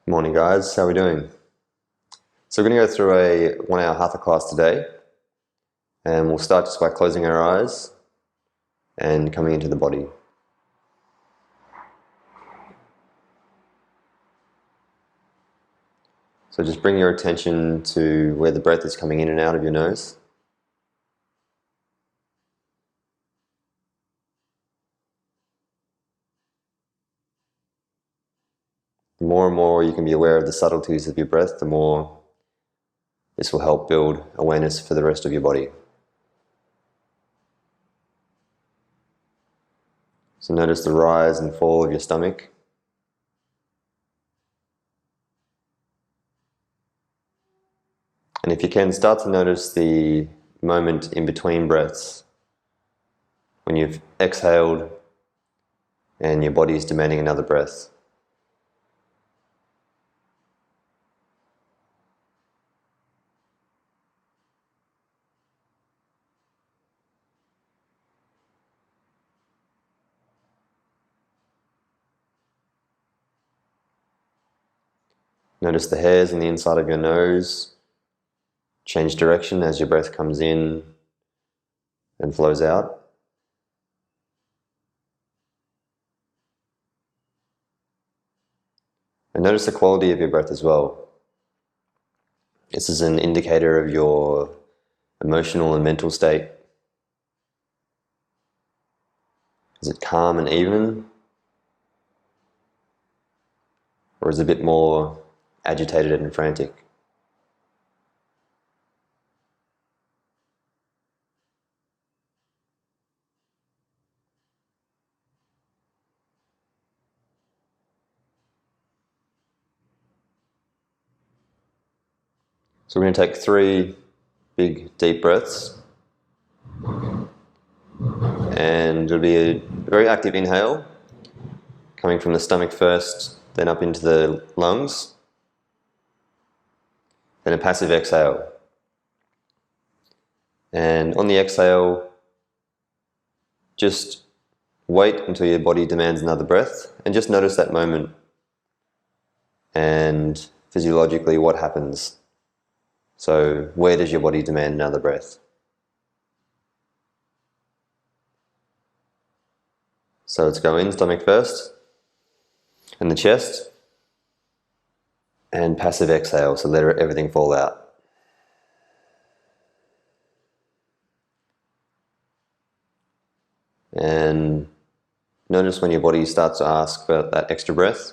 Morning guys, how are we doing? So we're going to go through a 1 hour Hatha class today, and we'll start just by closing our eyes and coming into the body. So just bring your attention to where the breath is coming in and out of your nose. The more and more you can be aware of the subtleties of your breath, the more this will help build awareness for the rest of your body. So notice the rise and fall of your stomach. And if you can, start to notice the moment in between breaths, when you've exhaled and your body is demanding another breath. Notice the hairs on the inside of your nose change direction as your breath comes in and flows out. And notice the quality of your breath as well. This is an indicator of your emotional and mental state. Is it calm and even? Or is it a bit more agitated and frantic? So we're going to take 3 big deep breaths, and it'll be a very active inhale, coming from the stomach first, then up into the lungs, then a passive exhale. And on the exhale, just wait until your body demands another breath, and just notice that moment and physiologically what happens. So where does your body demand another breath? So let's go in, stomach first, and the chest, and passive exhale, so let everything fall out. And notice when your body starts to ask for that extra breath,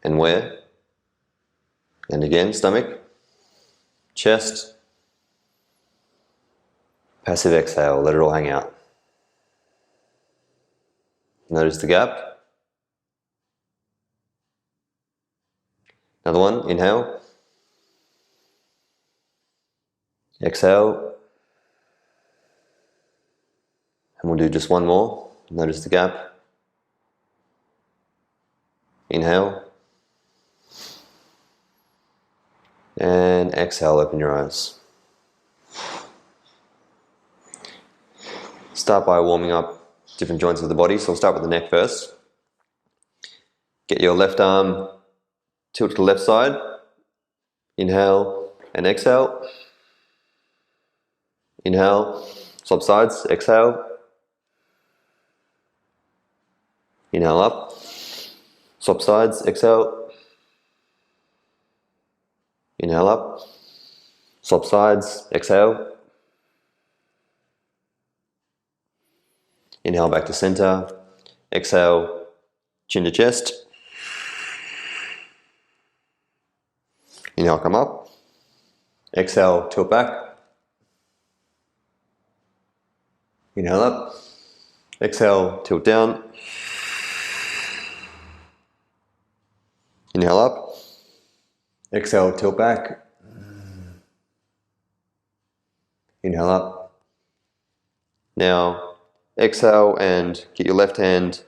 and where. And again, stomach, chest, passive exhale, let it all hang out. Notice the gap. Another one, inhale, exhale, and we'll do just one more. Notice the gap. Inhale, and exhale, open your eyes. Start by warming up different joints of the body, so we'll start with the neck first. Get your left arm tilt to the left side. Inhale and exhale. Inhale, swap sides, exhale. Inhale up, swap sides, exhale. Inhale up, swap sides, exhale. Inhale back to center, exhale, chin to chest. Inhale, come up. Exhale, tilt back. Inhale up. Exhale, tilt down. Inhale up. Exhale, tilt back. Inhale up. Now, exhale and get your left hand,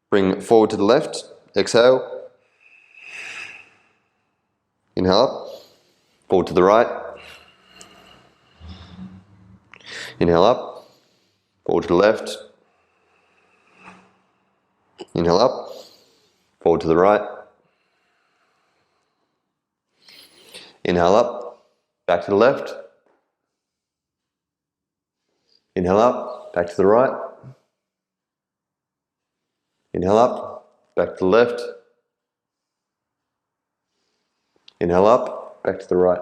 bring forward to the left. Exhale. Inhale up. Forward to the right. Inhale up. Forward to the left. Inhale up. Forward to the right. Inhale up, back to the left. Inhale up, back to the right. Inhale up, back to the left. Inhale up, back to the right.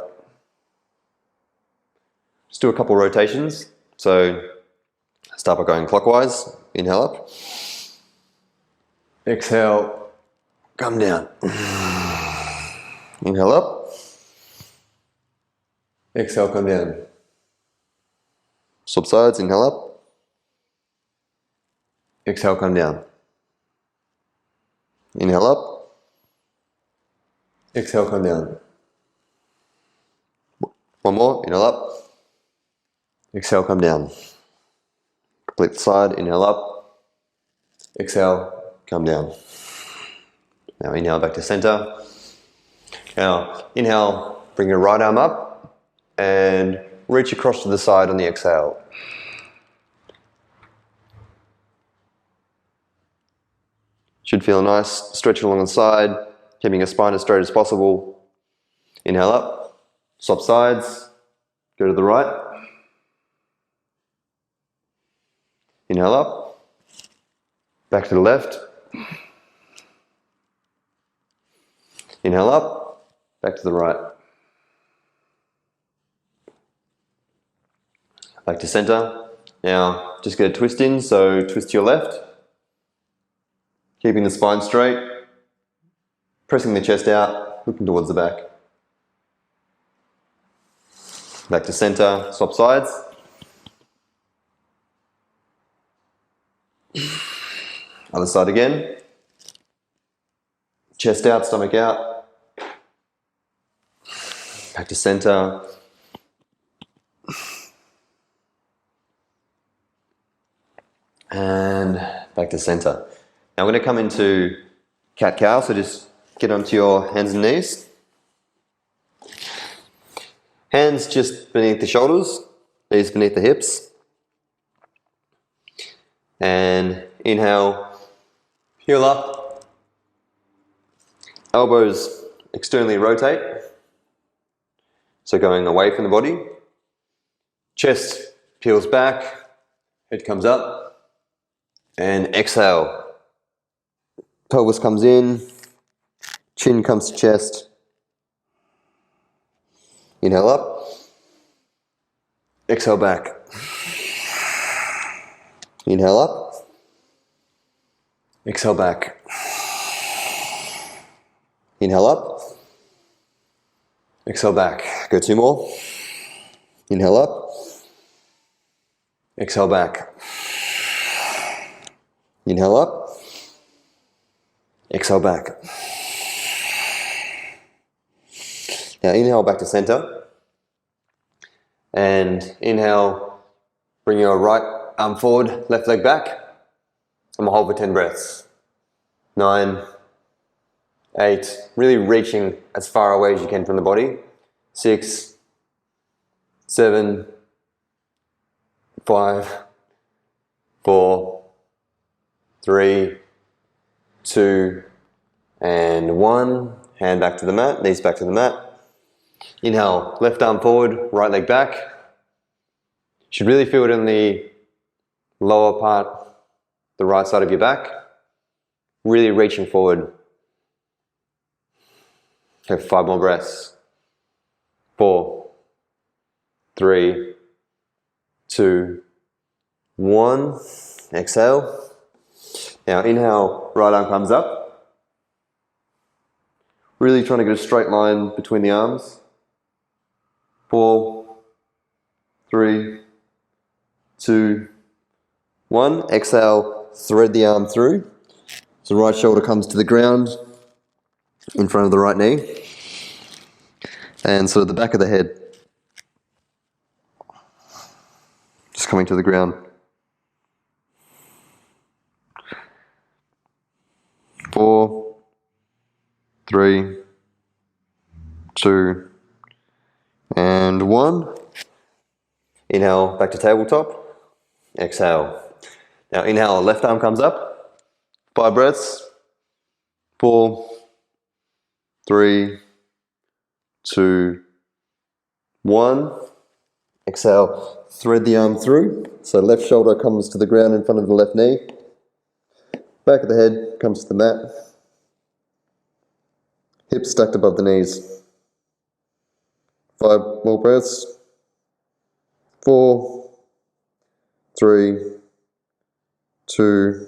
Just do a couple rotations. So start by going clockwise. Inhale up. Exhale, come down. Inhale up. Exhale, come down. Swap sides, inhale up. Exhale, come down. Inhale up. Exhale, come down. One more, inhale up. Exhale, come down. Complete the side, inhale up. Exhale, come down. Now inhale back to center. Now inhale, bring your right arm up and reach across to the side on the exhale. Should feel nice, stretch along the side, keeping your spine as straight as possible. Inhale up, swap sides, go to the right. Inhale up, back to the left. Inhale up, back to the right. Back to center. Now just get a twist in, so twist to your left. Keeping the spine straight. Pressing the chest out, looking towards the back. Back to center, swap sides. Other side again. Chest out, stomach out. Back to center. And back to center. Now we're going to come into cat-cow, so just get onto your hands and knees. Hands just beneath the shoulders, knees beneath the hips. And inhale, heel up. Elbows externally rotate, so going away from the body. Chest peels back, head comes up, and exhale. Pelvis comes in, chin comes to chest. Inhale up, exhale back. Inhale up, exhale back. Inhale up, exhale back. Go two more. Inhale up, exhale back. Inhale up, exhale back. Now inhale back to center. And inhale, bring your right arm forward, left leg back. And we'll hold for 10 breaths. 9, 8, really reaching as far away as you can from the body. 6, 7, 5, 4, 3, 2, and 1. Hand back to the mat, knees back to the mat. Inhale, left arm forward, right leg back. Should really feel it in the lower part, the right side of your back. Really reaching forward. Okay, 5 more breaths. 4, 3, 2, 1. Exhale. Now inhale, right arm comes up. Really trying to get a straight line between the arms. 4, 3, 2, 1. Exhale, thread the arm through. So right shoulder comes to the ground in front of the right knee. And sort of the back of the head just coming to the ground. 4, 3, 2, and 1. Inhale, back to tabletop. Exhale. Now inhale, left arm comes up. 5 breaths. 4, 3, 2, 1. Exhale, thread the arm through. So left shoulder comes to the ground in front of the left knee. Back of the head comes to the mat. Hips stacked above the knees. 5 more breaths. 4, 3, 2,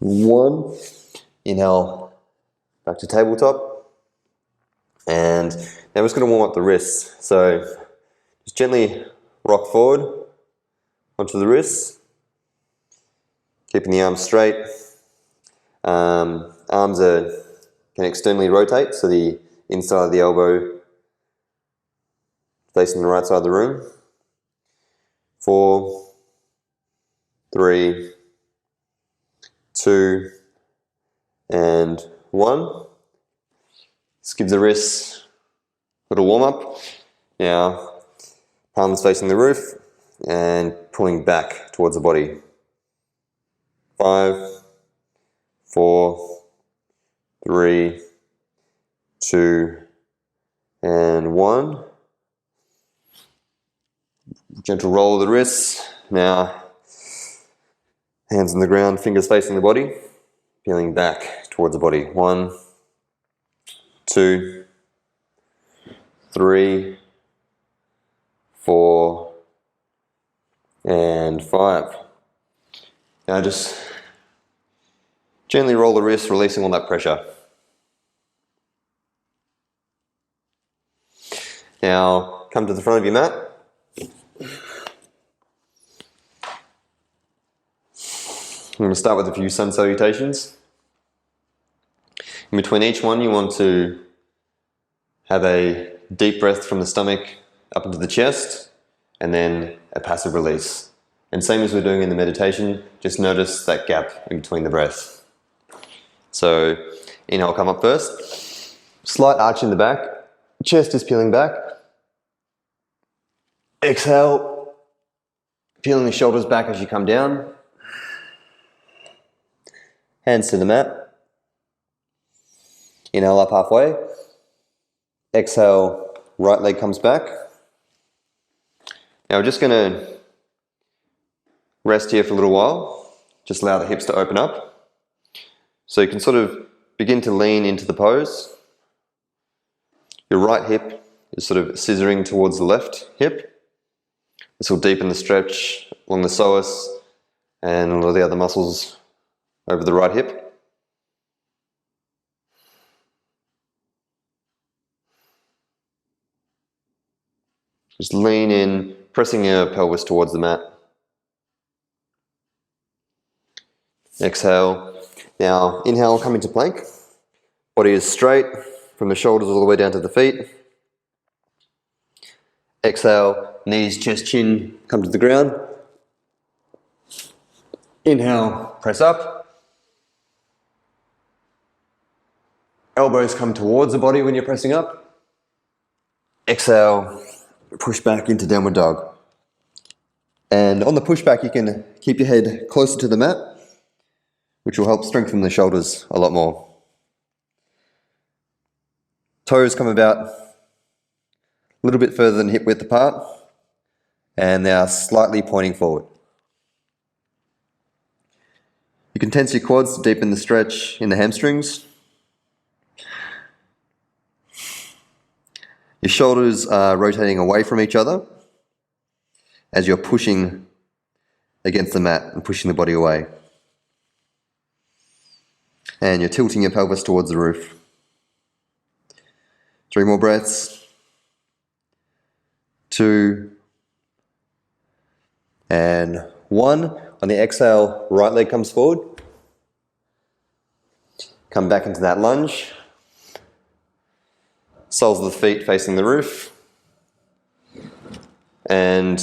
1. Inhale, back to tabletop. And now we're just going to warm up the wrists. So just gently rock forward onto the wrists, keeping the arms straight. Arms can externally rotate, so the inside of the elbow facing the right side of the room. 4, 3, 2, and 1. This gives the wrists a little warm up. Now, palms facing the roof and pulling back towards the body. 5, 4, 3, 2, and 1. Gentle roll of the wrists. Now, hands on the ground, fingers facing the body, peeling back towards the body. 1, 2, 3, 4, and 5. Now just gently roll the wrists, releasing all that pressure. Now come to the front of your mat. I'm going to start with a few sun salutations. In between each one, you want to have a deep breath from the stomach up into the chest, and then a passive release. And same as we're doing in the meditation, just notice that gap in between the breath. So inhale, come up first. Slight arch in the back, chest is peeling back. Exhale, peeling the shoulders back as you come down. Hands to the mat. Inhale up halfway. Exhale, right leg comes back. Now we're just going to rest here for a little while. Just allow the hips to open up. So you can sort of begin to lean into the pose. Your right hip is sort of scissoring towards the left hip. This will deepen the stretch along the psoas and a lot of the other muscles over the right hip. Just lean in, pressing your pelvis towards the mat. Exhale. Now inhale, come into plank. Body is straight from the shoulders all the way down to the feet. Exhale, knees, chest, chin, come to the ground. Inhale, press up. Elbows come towards the body when you're pressing up. Exhale, push back into downward dog. And on the pushback, you can keep your head closer to the mat, which will help strengthen the shoulders a lot more. Toes come about a little bit further than hip width apart, and they are slightly pointing forward. You can tense your quads to deepen the stretch in the hamstrings. Your shoulders are rotating away from each other as you're pushing against the mat and pushing the body away. And you're tilting your pelvis towards the roof. 3 more breaths. 2. And 1. On the exhale, right leg comes forward. Come back into that lunge. Soles of the feet facing the roof. And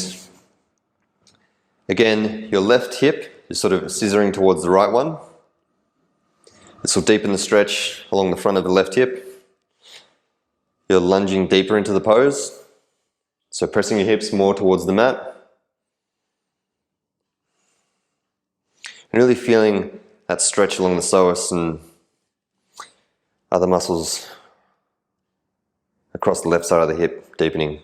again, your left hip is sort of scissoring towards the right one. This will deepen the stretch along the front of the left hip. You're lunging deeper into the pose. So pressing your hips more towards the mat. And really feeling that stretch along the psoas and other muscles across the left side of the hip, deepening.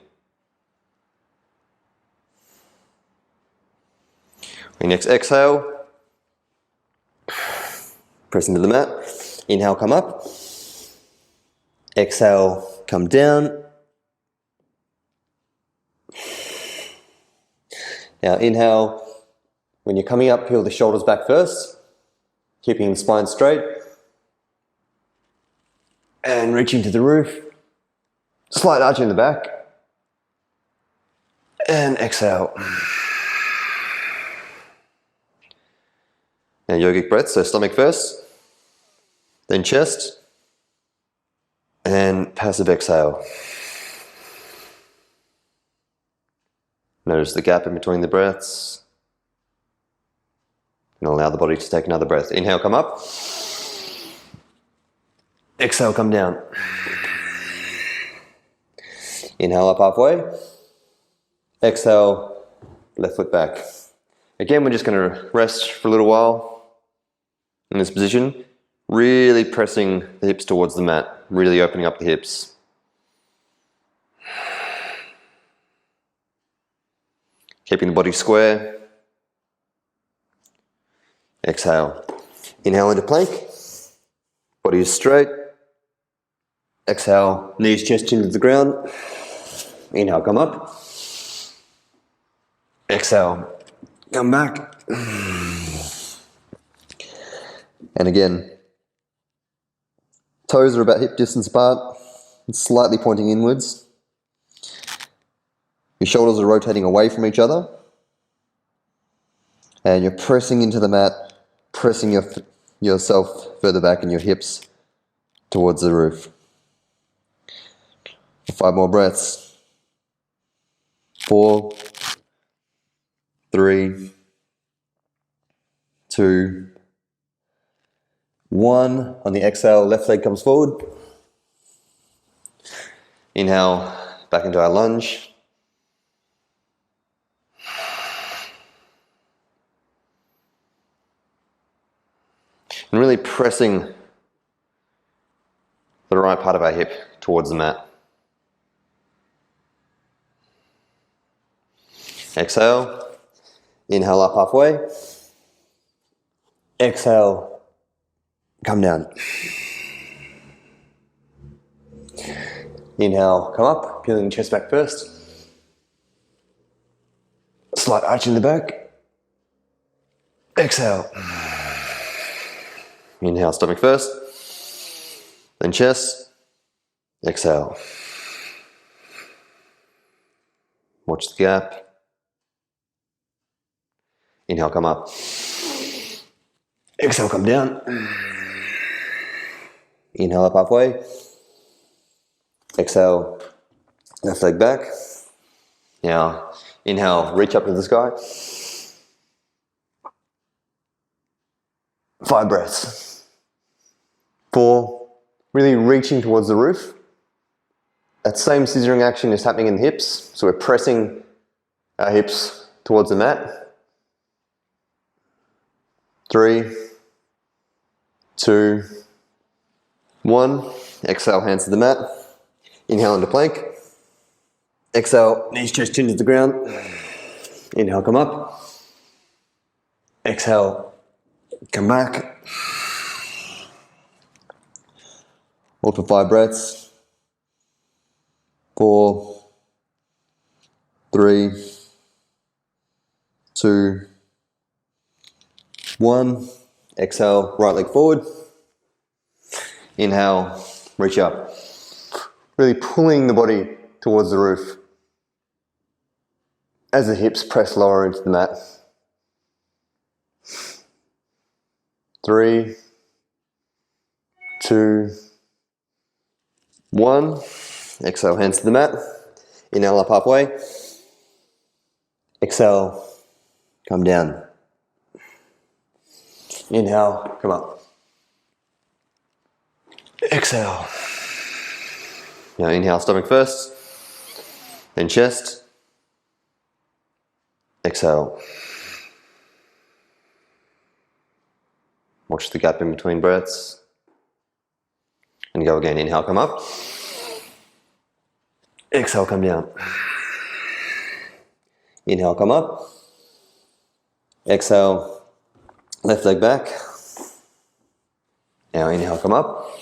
Your next exhale, press into the mat. Inhale, come up. Exhale, come down. Now inhale, when you're coming up, peel the shoulders back first, keeping the spine straight. And reaching to the roof. Slight arch in the back. And exhale. Now yogic breath, so stomach first, then chest, and passive exhale. Notice the gap in between the breaths. And allow the body to take another breath. Inhale, come up. Exhale, come down. Inhale up halfway. Exhale, left foot back. Again, we're just going to rest for a little while in this position, really pressing the hips towards the mat, really opening up the hips. Keeping the body square. Exhale. Inhale into plank. Body is straight. Exhale, knees, chest into the ground. Inhale, come up. Exhale, come back. And again, toes are about hip distance apart, slightly pointing inwards. Your shoulders are rotating away from each other. And you're pressing into the mat, pressing yourself further back and your hips towards the roof. 5 more breaths. 4, 3, 2, 1. On the exhale, left leg comes forward. Inhale, back into our lunge. And really pressing the right part of our hip towards the mat. Exhale, inhale up halfway. Exhale, come down. Inhale, come up, peeling the chest back first. Slight arch in the back. Exhale. Inhale, stomach first, then chest. Exhale. Watch the gap. Inhale, come up. Exhale, come down. Inhale up halfway. Exhale, left leg back. Now, inhale, reach up to the sky. 5 breaths. 4, really reaching towards the roof. That same scissoring action is happening in the hips. So we're pressing our hips towards the mat. 3, 2, 1. Exhale, hands to the mat. Inhale into plank. Exhale, knees, chest, chin to the ground. Inhale, come up. Exhale, come back. Hold for 5 breaths. 4, 3, 2, 1. Exhale, right leg forward. Inhale, reach up. Really pulling the body towards the roof as the hips press lower into the mat. 3, 2, 1. Exhale, hands to the mat. Inhale up halfway. Exhale, come down. Inhale, come up. Exhale. Now inhale, stomach first, then chest. Exhale. Watch the gap in between breaths. And go again. Inhale, come up. Exhale, come down. Inhale, come up. Exhale, left leg back. Now inhale, come up.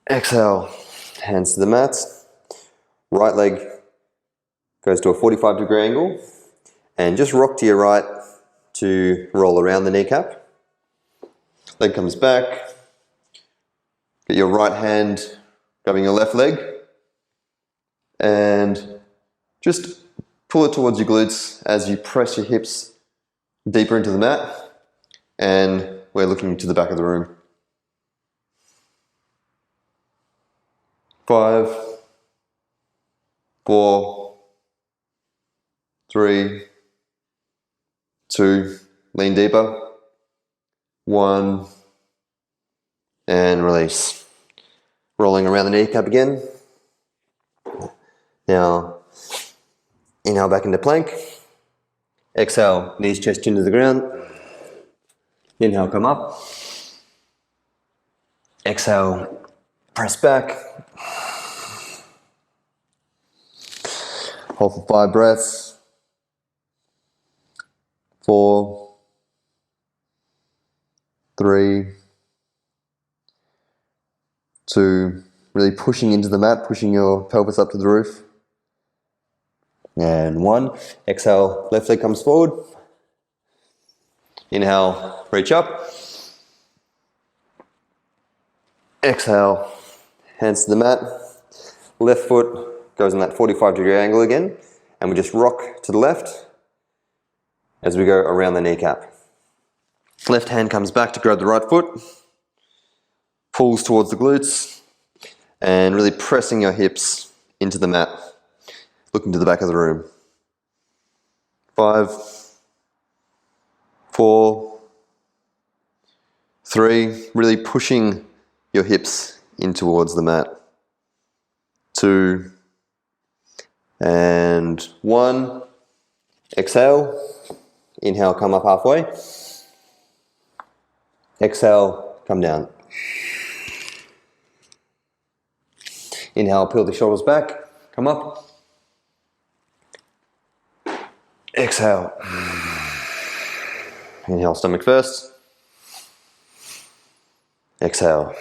Exhale, hands to the mat. Right leg goes to a 45-degree angle. And just rock to your right to roll around the kneecap. Leg comes back. Get your right hand grabbing your left leg. And just pull it towards your glutes as you press your hips deeper into the mat. And we're looking to the back of the room. 5, 4, 3, 2, lean deeper. 1, and release. Rolling around the kneecap again. Now, inhale back into plank. Exhale, knees, chest, chin to the ground. Inhale, come up. Exhale, press back. Hold for 5 breaths. 4, 3, 2, really pushing into the mat, pushing your pelvis up to the roof. And 1, exhale, left leg comes forward. Inhale, reach up. Exhale, hands to the mat. Left foot goes in that 45-degree angle again. And we just rock to the left as we go around the kneecap. Left hand comes back to grab the right foot. Pulls towards the glutes. And really pressing your hips into the mat. Looking to the back of the room. 5, 4, 3, really pushing your hips in towards the mat. 2, and 1. Exhale. Inhale, come up halfway. Exhale, come down. Inhale, peel the shoulders back, come up. Exhale. Inhale, stomach first. Exhale.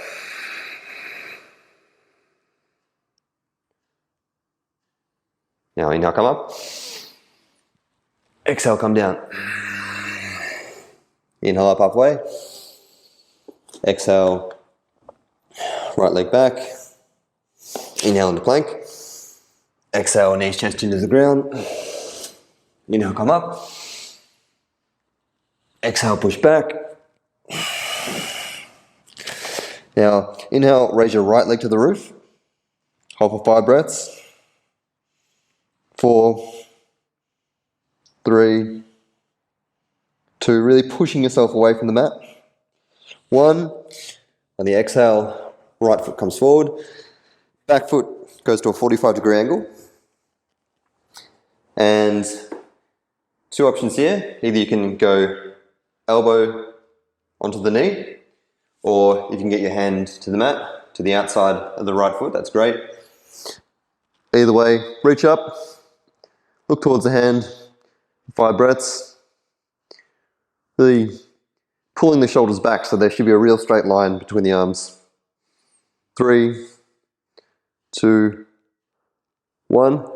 Now inhale, come up. Exhale, come down. Inhale up halfway. Exhale, right leg back. Inhale into plank. Exhale, knees, chest, chin to the ground. Inhale, come up. Exhale, push back. Now, inhale, raise your right leg to the roof. Hold for 5 breaths. 4, 3, 2, really pushing yourself away from the mat. 1, on the exhale, right foot comes forward. Back foot goes to a 45-degree angle. And 2 options here. Either you can go elbow onto the knee, or you can get your hand to the mat, to the outside of the right foot. That's great. Either way, reach up, look towards the hand, 5 breaths. Really pulling the shoulders back so there should be a real straight line between the arms. 3, 2, 1.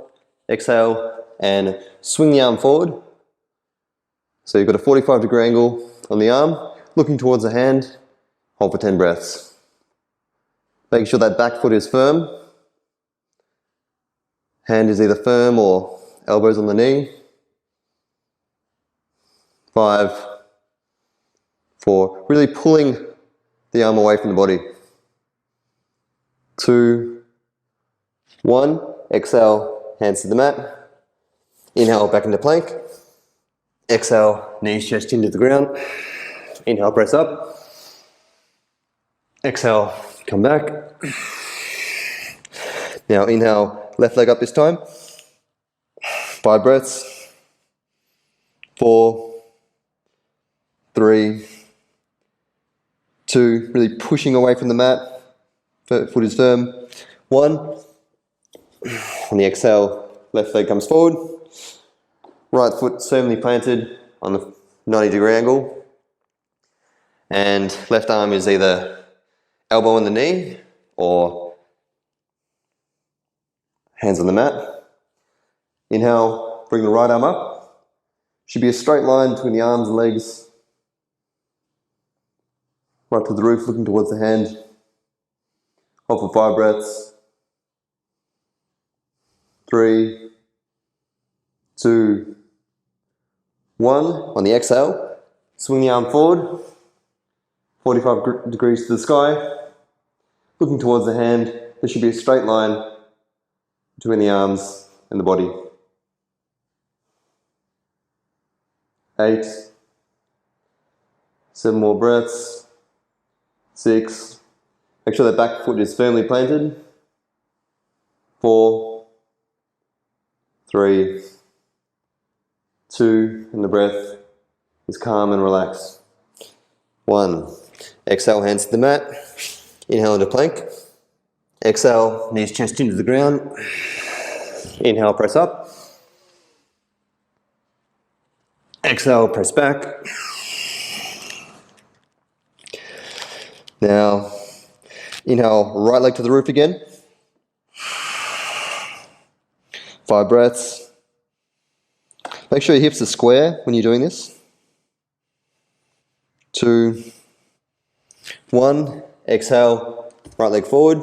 Exhale and swing the arm forward. So you've got a 45-degree angle on the arm, looking towards the hand. Hold for 10 breaths. Making sure that back foot is firm. Hand is either firm or elbows on the knee. 5, 4, really pulling the arm away from the body. 2, 1, exhale, hands to the mat. Inhale, back into plank. Exhale, knees, chest, chin to the ground. Inhale, press up. Exhale, come back. Now inhale, left leg up this time. 5 breaths. 4, 3, 2, really pushing away from the mat. foot is firm. 1. On the exhale, left leg comes forward. Right foot firmly planted on the 90-degree angle. And left arm is either elbow on the knee or hands on the mat. Inhale, bring the right arm up. Should be a straight line between the arms and legs. Right to the roof, looking towards the hand. Hold for 5 breaths. 3, 2, 1. On the exhale, swing the arm forward, 45 degrees to the sky. Looking towards the hand, there should be a straight line between the arms and the body. 8, 7 more breaths. 6, make sure that back foot is firmly planted. 4, 3, 2, and the breath is calm and relaxed. 1, exhale, hands to the mat. Inhale into plank. Exhale, knees, chest into the ground. Inhale, press up. Exhale, press back. Now, inhale, right leg to the roof again. 5 breaths. Make sure your hips are square when you're doing this. 2, 1. Exhale, right leg forward.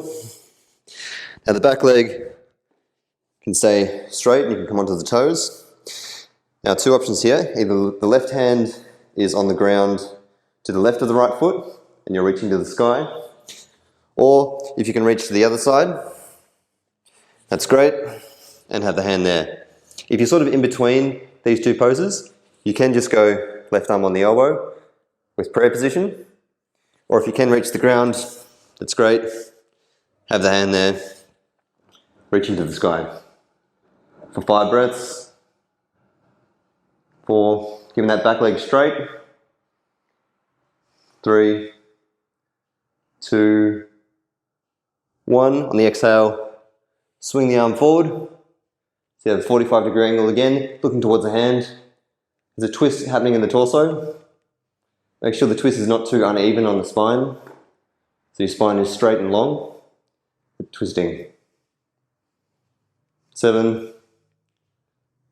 Now the back leg can stay straight and you can come onto the toes. Now 2 options here. Either the left hand is on the ground to the left of the right foot and you're reaching to the sky. Or if you can reach to the other side, that's great, and have the hand there. If you're sort of in between these 2 poses, you can just go left arm on the elbow with prayer position. Or if you can reach the ground, that's great. Have the hand there, reaching to the sky. For 5 breaths. 4, giving that back leg straight. 3, 2, 1. On the exhale, swing the arm forward. So you have a 45-degree angle again, looking towards the hand. There's a twist happening in the torso. Make sure the twist is not too uneven on the spine. So your spine is straight and long. Twisting. 7,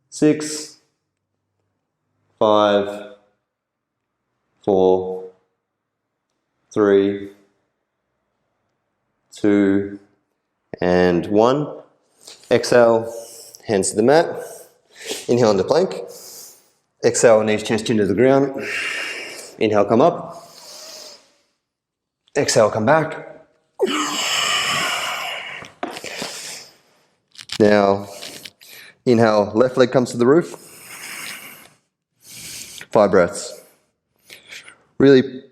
6, 5, 4, 3, 2, and 1. Exhale, hands to the mat. Inhale into plank. Exhale, knees, chest into the ground. Inhale, come up. Exhale, come back. Now, inhale, left leg comes to the roof. 5 breaths. Really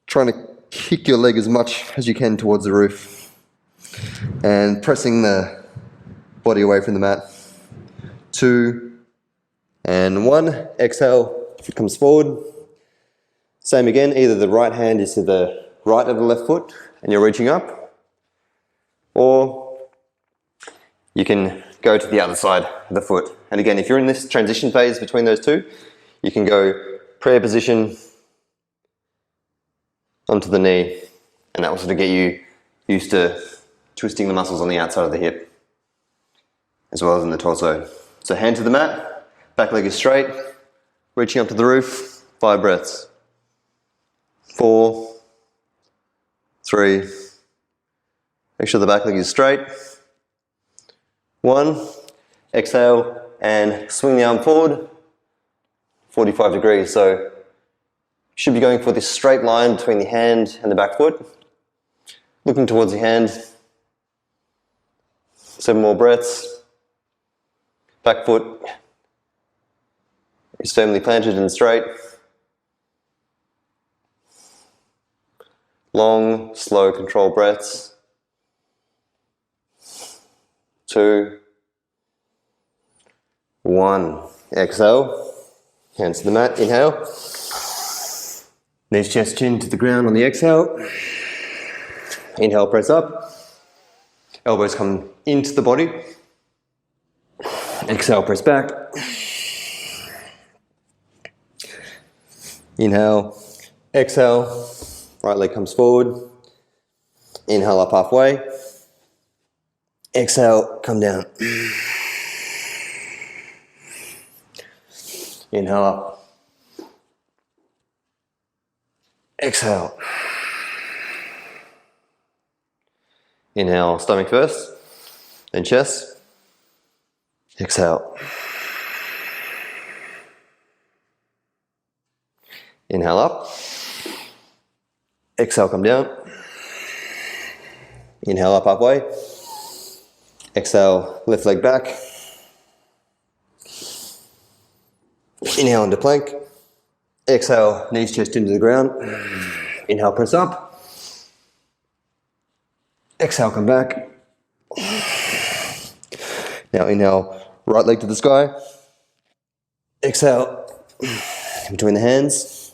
trying to kick your leg as much as you can towards the roof and pressing the body away from the mat. 2 and 1. Exhale, foot comes forward. Same again, either the right hand is to the right of the left foot and you're reaching up, or you can go to the other side of the foot. And again, if you're in this transition phase between those 2, you can go prayer position onto the knee, and that will sort of get you used to twisting the muscles on the outside of the hip as well as in the torso. So hand to the mat, back leg is straight, reaching up to the roof. 5 breaths. 4, 3, make sure the back leg is straight. 1, exhale and swing the arm forward, 45 degrees. So you should be going for this straight line between the hand and the back foot, looking towards the hand. 7 more breaths. Back foot is firmly planted and straight. Long, slow, controlled breaths. 2, 1. Exhale. Hands to the mat. Inhale. Knees, chest, chin to the ground on the exhale. Inhale, press up. Elbows come into the body. Exhale, press back. Inhale, exhale. Right leg comes forward. Inhale up halfway. Exhale, come down. Inhale up. Exhale. Inhale, stomach first, then chest. Exhale. Inhale up. Exhale, come down. Inhale up halfway. Exhale, left leg back. Inhale into plank. Exhale, knees, chest into the ground. Inhale, press up. Exhale, come back. Now inhale, right leg to the sky. Exhale, between the hands.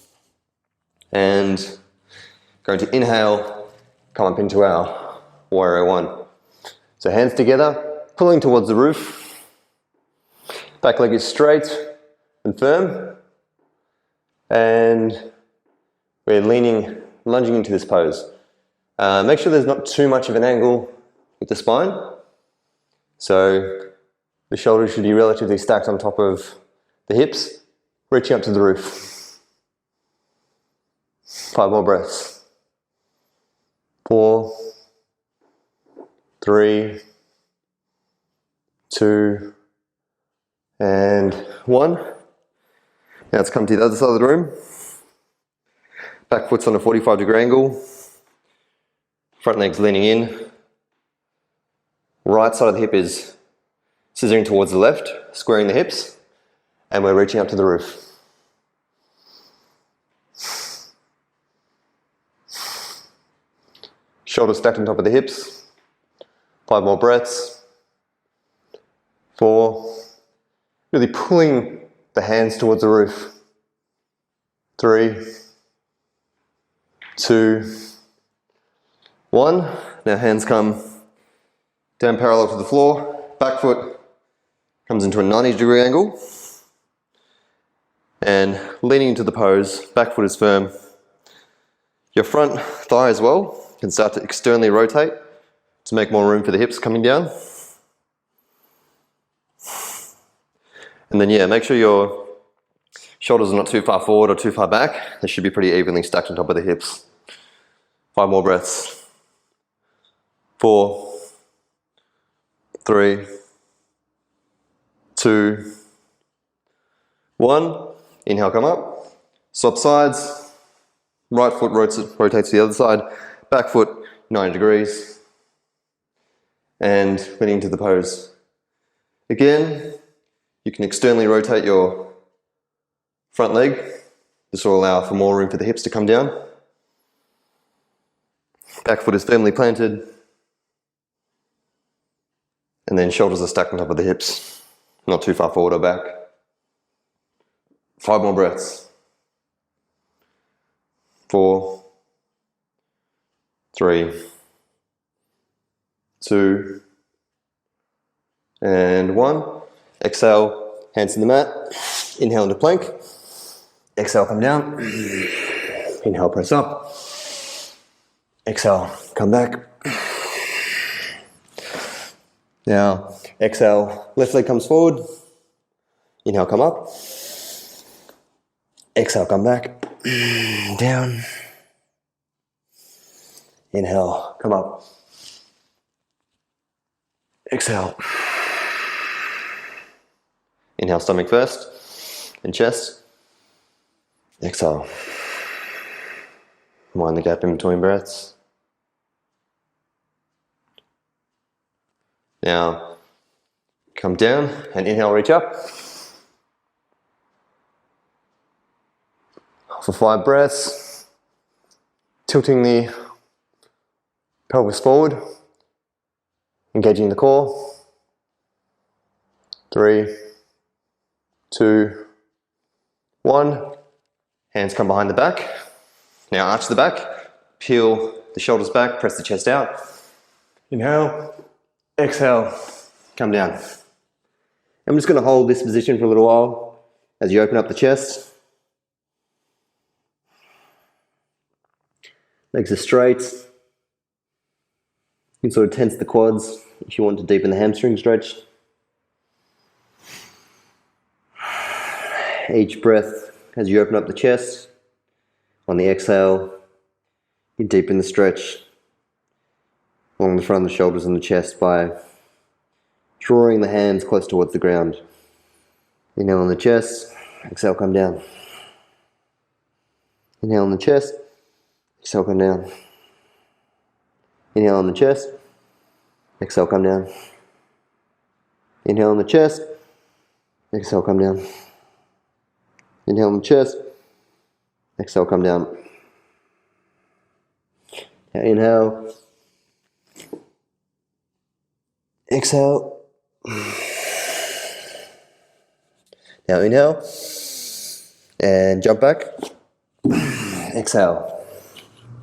And going to inhale, come up into our warrior one. So hands together, pulling towards the roof. Back leg is straight and firm. And we're lunging into this pose. Make sure there's not too much of an angle with the spine. So the shoulders should be relatively stacked on top of the hips, reaching up to the roof. 5 more breaths. 4, 3, 2, and 1. Now let's come to the other side of the room. Back foot's on a 45-degree angle. Front leg's leaning in. Right side of the hip is scissoring towards the left, squaring the hips, and we're reaching up to the roof. Shoulders stacked on top of the hips. 5 more breaths. 4. Really pulling the hands towards the roof. 3, 2, 1. Now hands come down parallel to the floor. Back foot comes into a 90-degree angle. And leaning into the pose, back foot is firm. Your front thigh as well can start to externally rotate to make more room for the hips coming down. And then yeah, make sure your shoulders are not too far forward or too far back. They should be pretty evenly stacked on top of the hips. 5 more breaths. 4, 3, 2, 1. Inhale, come up. Swap sides. Right foot rotates to the other side. Back foot 90 degrees. And leaning into the pose. Again, you can externally rotate your front leg. This will allow for more room for the hips to come down. Back foot is firmly planted. And then shoulders are stacked on top of the hips. Not too far forward or back. 5 more breaths. 4, 3, 2, and 1. Exhale, hands to the mat. Inhale into plank. Exhale, come down. Inhale, press up. Exhale, come back. Now, exhale, left leg comes forward. Inhale, come up. Exhale, come back. Down. Inhale, come up. Exhale. Inhale, stomach first, and chest. Exhale. Mind the gap in between breaths. Now, come down and inhale, reach up. For 5 breaths, tilting the pelvis forward, engaging the core. 3, 2, 1. Hands come behind the back. Now arch the back, Peel the shoulders back, press the chest out. Inhale, exhale, come down. I'm just going to hold this position for a little while as you open up the chest. Legs are straight. You can sort of tense the quads if you want to deepen the hamstring stretch. Each breath as you open up the chest. On the exhale, you deepen the stretch along the front of the shoulders and the chest by drawing the hands close towards the ground. Inhale on the chest, exhale, come down. Inhale on the chest, exhale, come down. Inhale on the chest, exhale, come down. Inhale on the chest, exhale, come down. Inhale on the chest, exhale, come down. Now inhale, exhale. Now inhale, and jump back. Exhale.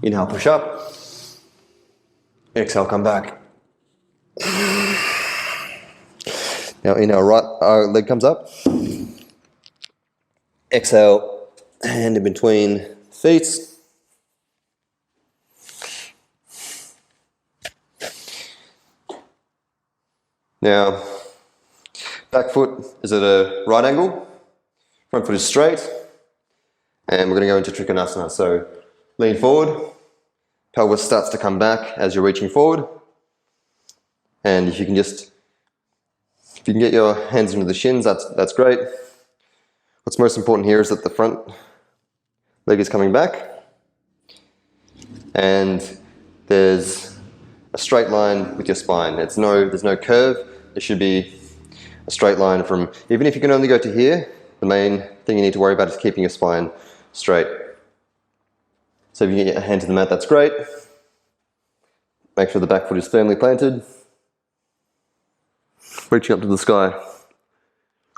Inhale, push up. Exhale, come back. Now inhale, right leg comes up. Exhale, hand in between feet. Now, back foot is at a right angle, front foot is straight, and we're going to go into Trikonasana. So, lean forward, pelvis starts to come back as you're reaching forward, and if you can get your hands into the shins, that's great. What's most important here is that the front leg is coming back, and there's a straight line with your spine. There's no curve. There should be a straight line from, even if you can only go to here, the main thing you need to worry about is keeping your spine straight. So if you get your hand to the mat, that's great. Make sure the back foot is firmly planted. Reaching up to the sky.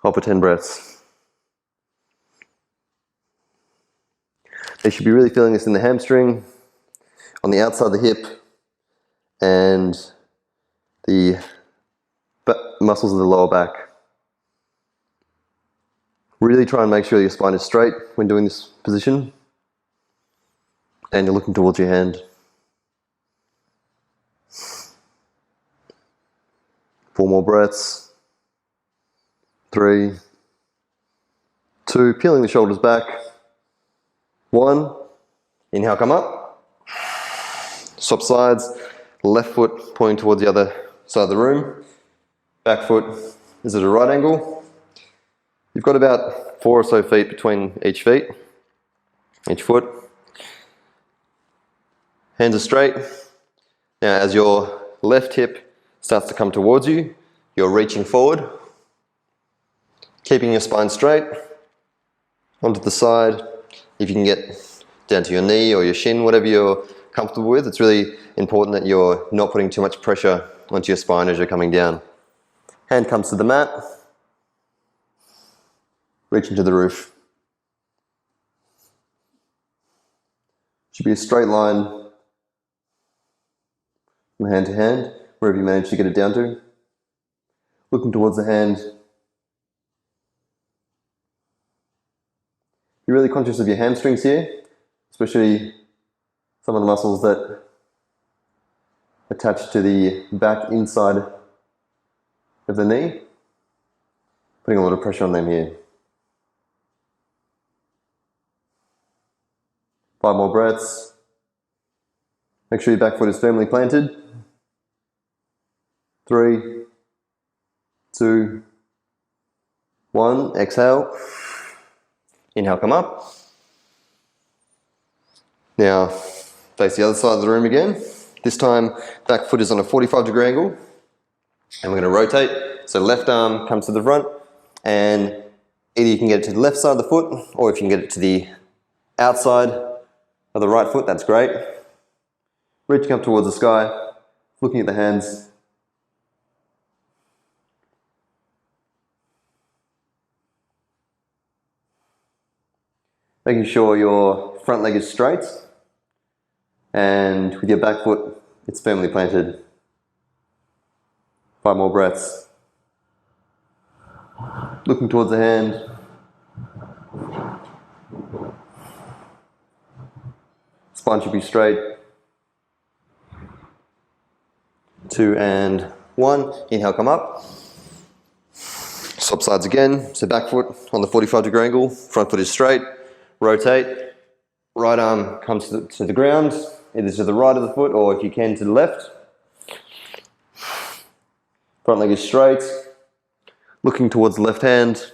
Hold for 10 breaths. You should be really feeling this in the hamstring, on the outside of the hip, and the muscles of the lower back. Really try and make sure your spine is straight when doing this position, and you're looking towards your hand. 4 more breaths. 3, 2, peeling the shoulders back. 1, inhale, come up. Swap sides, left foot pointing towards the other side of the room. Back foot is at a right angle. You've got about 4 or so feet between each foot. Hands are straight. Now as your left hip starts to come towards you, you're reaching forward, keeping your spine straight, onto the side. If you can get down to your knee or your shin, whatever you're comfortable with, it's really important that you're not putting too much pressure onto your spine as you're coming down. Hand comes to the mat, reaching to the roof. Should be a straight line from hand to hand, wherever you manage to get it down to. Looking towards the hand. Be really conscious of your hamstrings here, especially some of the muscles that attach to the back inside of the knee. Putting a lot of pressure on them here. 5 more breaths. Make sure your back foot is firmly planted. 3, 2, 1. Exhale. Inhale, come up. Now, face the other side of the room again. This time, back foot is on a 45-degree angle. And we're going to rotate. So left arm comes to the front, and either you can get it to the left side of the foot, or if you can get it to the outside of the right foot, that's great. Reaching up towards the sky, looking at the hands. Making sure your front leg is straight. And with your back foot, it's firmly planted. 5 more breaths. Looking towards the hand. Spine should be straight. 2 and 1. Inhale, come up. Swap sides again. So back foot on the 45-degree angle. Front foot is straight. Rotate. Right arm comes to the ground, either to the right of the foot or, if you can, to the left. Front leg is straight. Looking towards the left hand.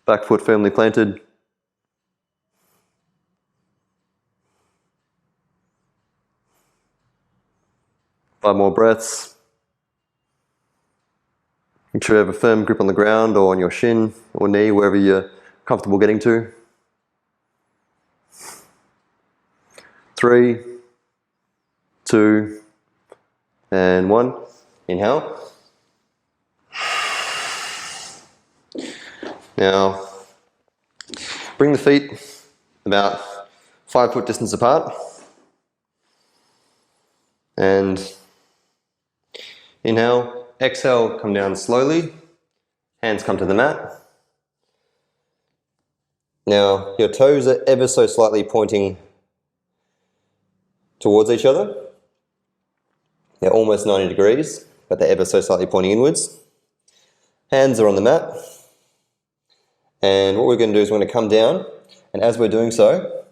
Back foot firmly planted. Five more breaths. Make sure you have a firm grip on the ground or on your shin or knee, wherever you're comfortable getting to. 3, 2, and 1. Inhale. Now, bring the feet about 5 foot distance apart. And inhale, exhale, come down slowly. Hands come to the mat. Now, your toes are ever so slightly pointing towards each other. They're almost 90 degrees, but they're ever so slightly pointing inwards. Hands are on the mat. And what we're going to do is we're going to come down, and as we're doing so,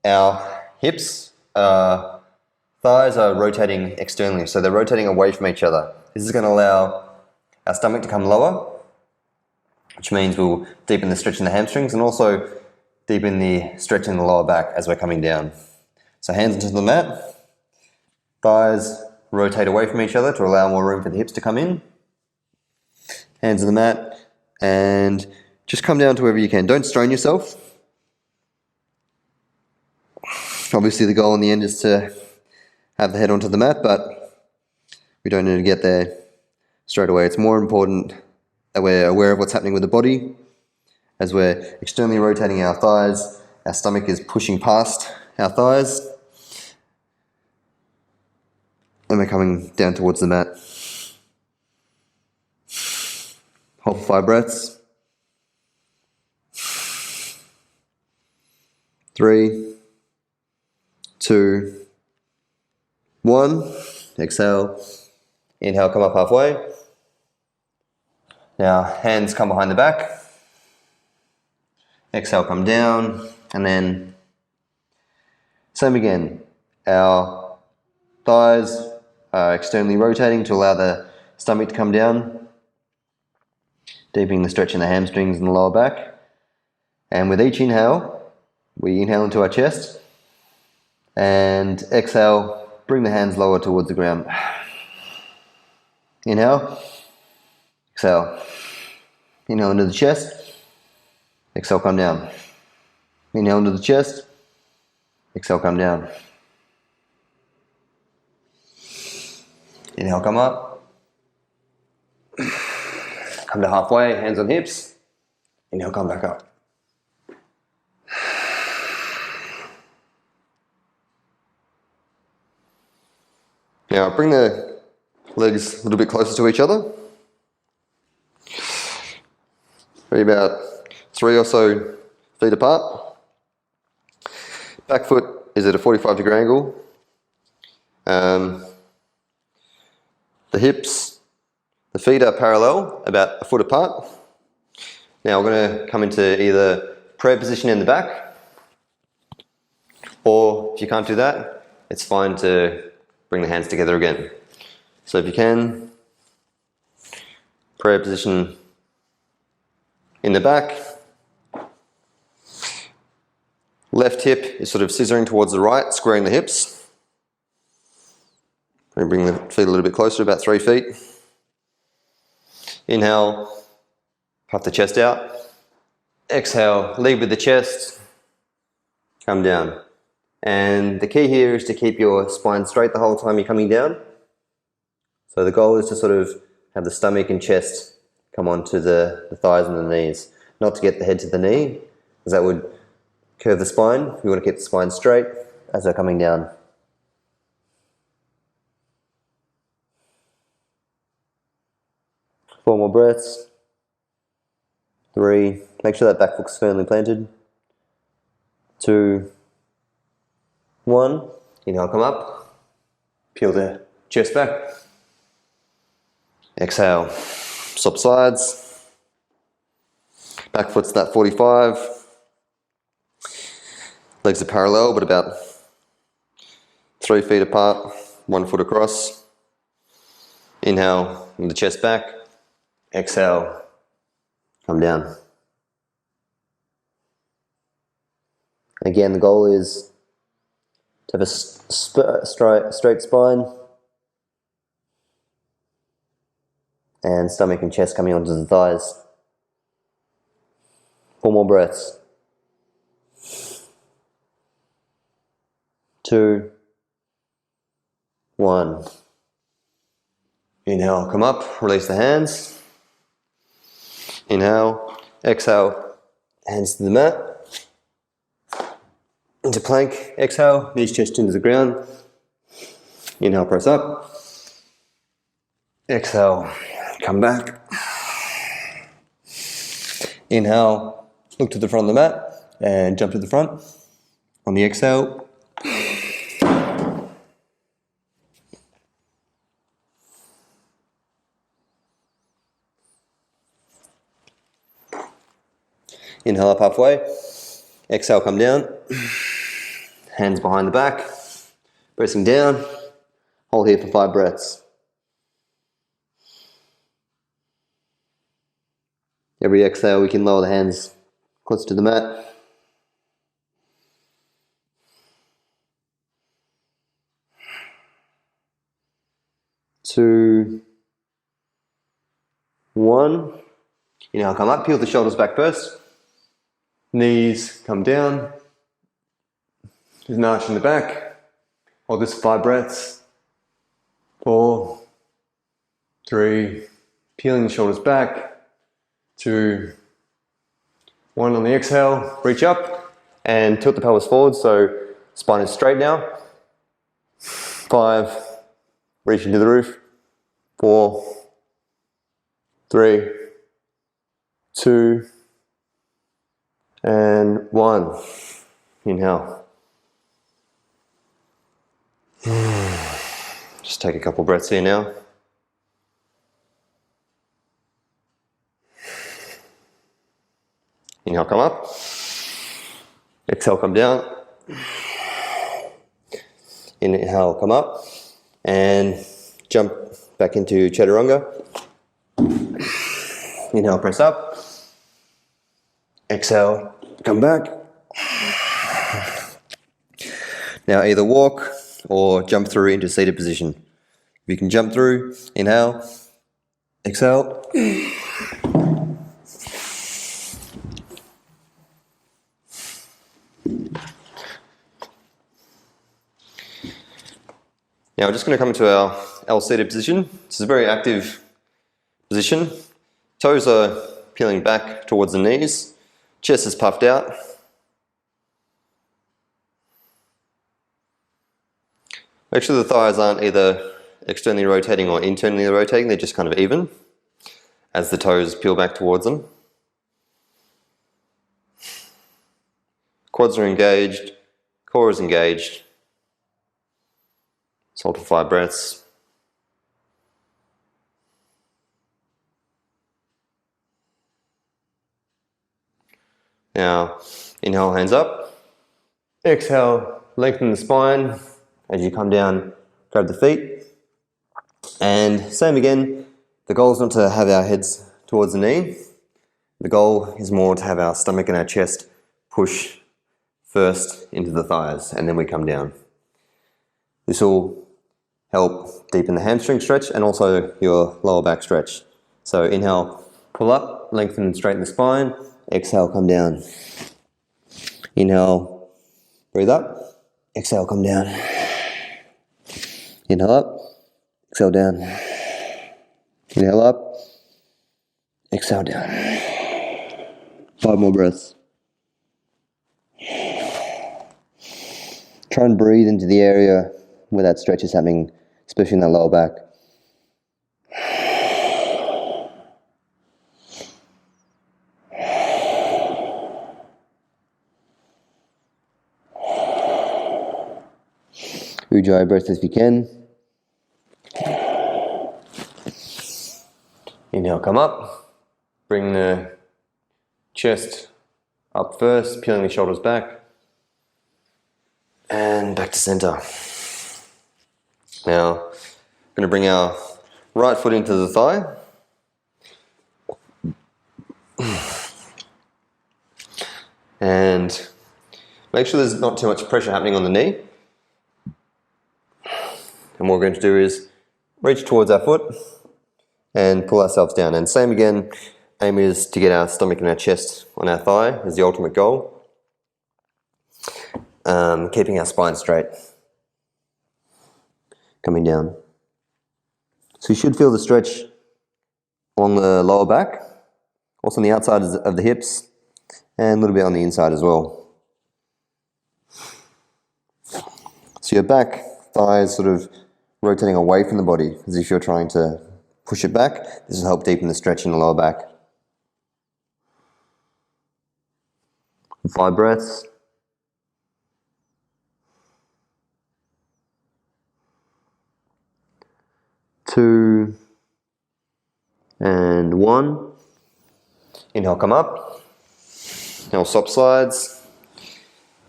our hips, thighs are rotating externally, so they're rotating away from each other. This is going to allow our stomach to come lower, which means we'll deepen the stretch in the hamstrings and also deepen the stretch in the lower back as we're coming down. So hands into the mat, thighs rotate away from each other to allow more room for the hips to come in. Hands on the mat, and just come down to wherever you can. Don't strain yourself. Obviously the goal in the end is to have the head onto the mat, but we don't need to get there straight away. It's more important that we're aware of what's happening with the body. As we're externally rotating our thighs, our stomach is pushing past our thighs, and we're coming down towards the mat. Hold for 5 breaths. 3, 2, 1. Exhale. Inhale, come up halfway. Now, hands come behind the back. Exhale, come down. And then, same again. Our thighs are externally rotating to allow the stomach to come down, deepening the stretch in the hamstrings and the lower back. And with each inhale, we inhale into our chest, and exhale, bring the hands lower towards the ground. Inhale, exhale. Inhale into the chest, exhale, come down. Inhale into the chest, exhale, come down. Inhale, come up. Come to halfway, hands on hips. Inhale, come back up. Now bring the legs a little bit closer to each other. Maybe about 3 or so feet apart. Back foot is at a 45-degree angle. The hips, the feet are parallel, about a foot apart. Now we're going to come into either prayer position in the back, or if you can't do that, it's fine to bring the hands together again. So if you can, prayer position in the back. Left hip is sort of scissoring towards the right, squaring the hips. Bring the feet a little bit closer, about 3 feet. Inhale, puff the chest out. Exhale, lead with the chest, come down. And the key here is to keep your spine straight the whole time you're coming down. So the goal is to sort of have the stomach and chest come onto the thighs and the knees. Not to get the head to the knee, because that would Curve the spine. We want to keep the spine straight as we're coming down. Four more breaths. 3. Make sure that back foot's firmly planted. 2. 1. Inhale, come up. Peel the chest back. Exhale. Swap sides. Back foot's that 45. Legs are parallel, but about 3 feet apart, 1 foot across. Inhale, with the chest back. Exhale, come down. Again, the goal is to have a straight spine and stomach and chest coming onto the thighs. 4 more breaths. 2, 1. Inhale, come up, release the hands. Inhale, exhale, hands to the mat. Into plank, exhale, knees, chest into the ground. Inhale, press up. Exhale, come back. Inhale, look to the front of the mat and jump to the front. On the exhale, inhale up halfway. Exhale, come down. Hands behind the back. Pressing down. Hold here for 5 breaths. Every exhale, we can lower the hands close to the mat. 2, 1. Inhale, come up. Peel the shoulders back first. Knees come down. There's an arch in the back. Hold this for 5 breaths. 4, 3. Peeling the shoulders back. 2, 1 on the exhale. Reach up and tilt the pelvis forward so spine is straight now. 5. Reach into the roof. 4, 3, 2, and 1. Inhale. Just take a couple breaths here now. Inhale, come up. Exhale, come down. Inhale, come up. And jump back into chaturanga. Inhale, press up. Exhale, come back. Now either walk or jump through into seated position. If you can jump through, inhale, exhale. Now we're just going to come to our L-seated position. This is a very active position. Toes are peeling back towards the knees. Chest is puffed out. Make sure the thighs aren't either externally rotating or internally rotating. They're just kind of even as the toes peel back towards them. Quads are engaged. Core is engaged. Let's hold for 5 breaths. Now, inhale, hands up. Exhale, lengthen the spine. As you come down, grab the feet. And same again, the goal is not to have our heads towards the knee. The goal is more to have our stomach and our chest push first into the thighs, and then we come down. This will help deepen the hamstring stretch and also your lower back stretch. So inhale, pull up, lengthen and straighten the spine. Exhale, come down. Inhale, breathe up. Exhale, come down. Inhale up. Exhale down. Inhale up. Exhale down. 5 more breaths. try and breathe into the area where that stretch is happening, especially in that lower back. Ujjayi breath if you can. Inhale, come up. Bring the chest up first, peeling the shoulders back. And back to center. Now, I'm going to bring our right foot into the thigh. And make sure there's not too much pressure happening on the knee. And what we're going to do is reach towards our foot and pull ourselves down. And same again, aim is to get our stomach and our chest on our thigh is the ultimate goal. Keeping our spine straight. Coming down. So you should feel the stretch along the lower back, also on the outside of the hips, and a little bit on the inside as well. So your back thigh is sort of rotating away from the body as if you're trying to push it back. This will help deepen the stretch in the lower back. 5 breaths. 2 and 1. Inhale, come up. Now swap sides.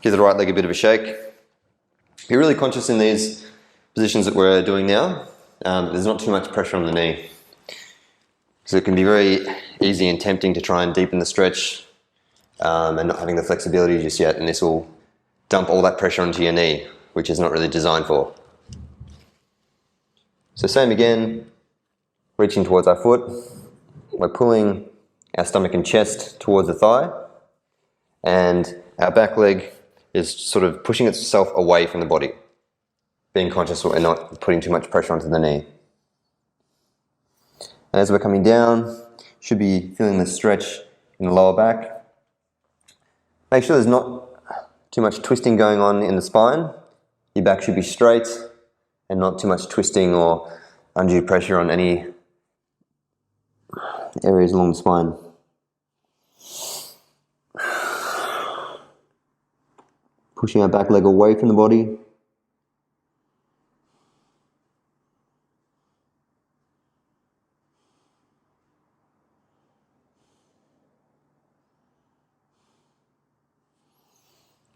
Give the right leg a bit of a shake. Be really conscious in these positions that we're doing now. There's not too much pressure on the knee. So it can be very easy and tempting to try and deepen the stretch and not having the flexibility just yet, and this will dump all that pressure onto your knee, which is not really designed for. So same again, reaching towards our foot. We're pulling our stomach and chest towards the thigh, and our back leg is sort of pushing itself away from the body, being conscious we're not putting too much pressure onto the knee. And as we're coming down, should be feeling the stretch in the lower back. Make sure there's not too much twisting going on in the spine. Your back should be straight and not too much twisting or undue pressure on any areas along the spine. Pushing our back leg away from the body.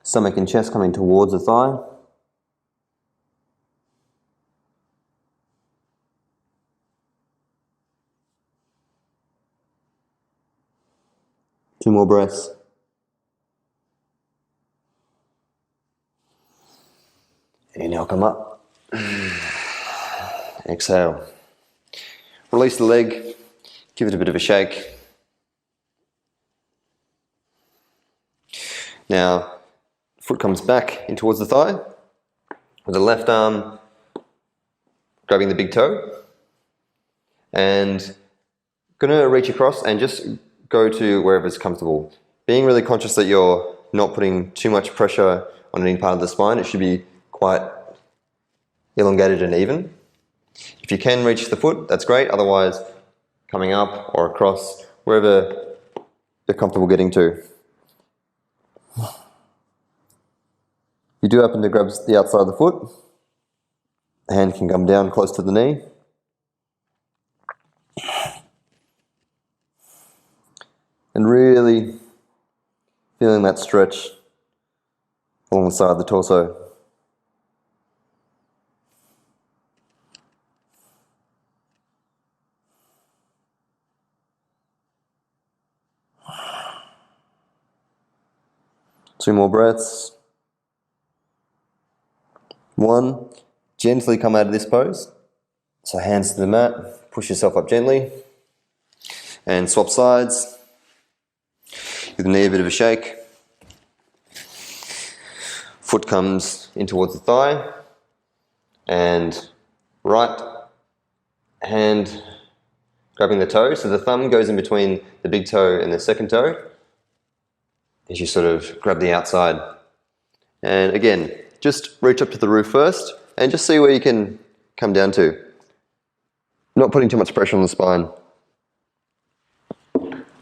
Stomach and chest coming towards the thigh. Two more breaths. Inhale, come up. Exhale. Release the leg. Give it a bit of a shake. Now, foot comes back in towards the thigh. With the left arm grabbing the big toe. And going to reach across and just go to wherever's comfortable. Being really conscious that you're not putting too much pressure on any part of the spine. It should be quite elongated and even. If you can reach the foot, that's great. Otherwise, coming up or across, wherever you're comfortable getting to. You do happen to grab the outside of the foot. The hand can come down close to the knee. And really feeling that stretch along the side of the torso. Two more breaths. 1, gently come out of this pose. So hands to the mat, push yourself up gently. And swap sides. Give the knee a bit of a shake. Foot comes in towards the thigh. And right hand grabbing the toe. So the thumb goes in between the big toe and the second toe. As you sort of grab the outside. And again, just reach up to the roof first and just see where you can come down to. Not putting too much pressure on the spine.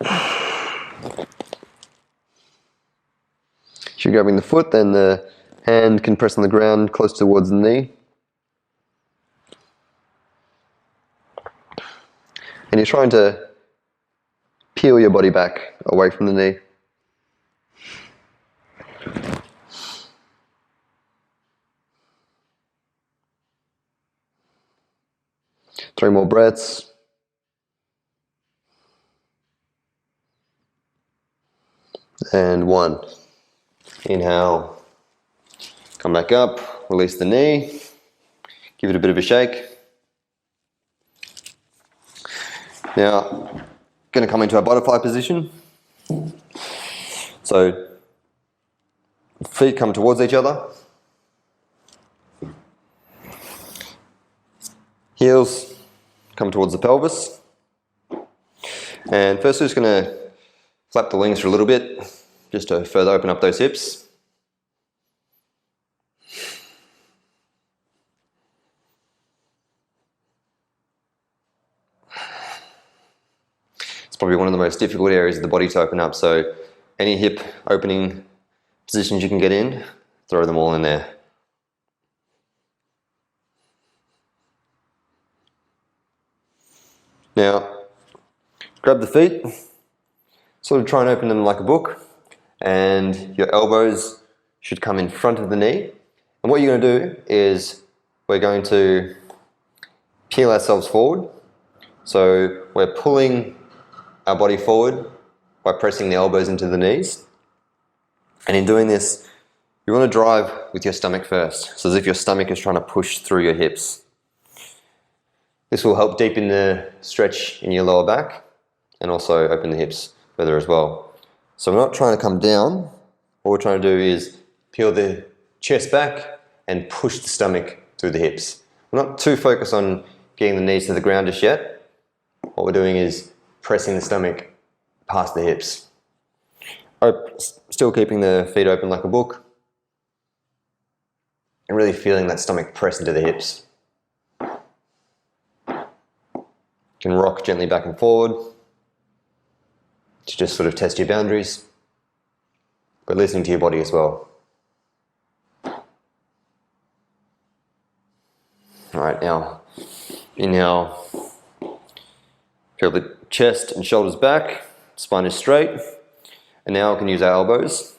As you're grabbing the foot, then the hand can press on the ground close towards the knee. And you're trying to peel your body back away from the knee. Three more breaths. And one. Inhale. Come back up. Release the knee. Give it a bit of a shake. Now, going to come into our butterfly position. So, feet come towards each other. Heels come towards the pelvis. And first we're just going to flap the wings for a little bit, just to further open up those hips. It's probably one of the most difficult areas of the body to open up, so any hip opening positions you can get in, throw them all in there. Now, grab the feet, sort of try and open them like a book, and your elbows should come in front of the knee. And what you're going to do is we're going to peel ourselves forward. So we're pulling our body forward by pressing the elbows into the knees. And in doing this, you want to drive with your stomach first, so as if your stomach is trying to push through your hips. This will help deepen the stretch in your lower back and also open the hips further as well. So we're not trying to come down. What we're trying to do is peel the chest back and push the stomach through the hips. We're not too focused on getting the knees to the ground just yet. What we're doing is pressing the stomach past the hips. Still keeping the feet open like a book and really feeling that stomach press into the hips. You can rock gently back and forward to just sort of test your boundaries, but listening to your body as well. Alright, now inhale, feel the chest and shoulders back, spine is straight, and now we can use our elbows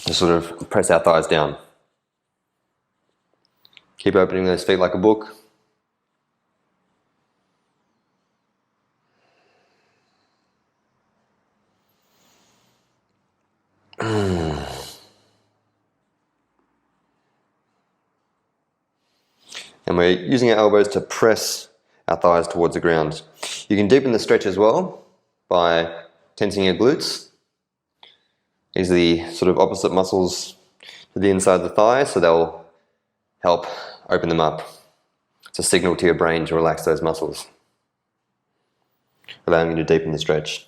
to sort of press our thighs down. Keep opening those feet like a book. And we're using our elbows to press our thighs towards the ground. You can deepen the stretch as well by tensing your glutes. These are the sort of opposite muscles to the inside of the thigh, so they'll help open them up. It's a signal to your brain to relax those muscles, allowing you to deepen the stretch.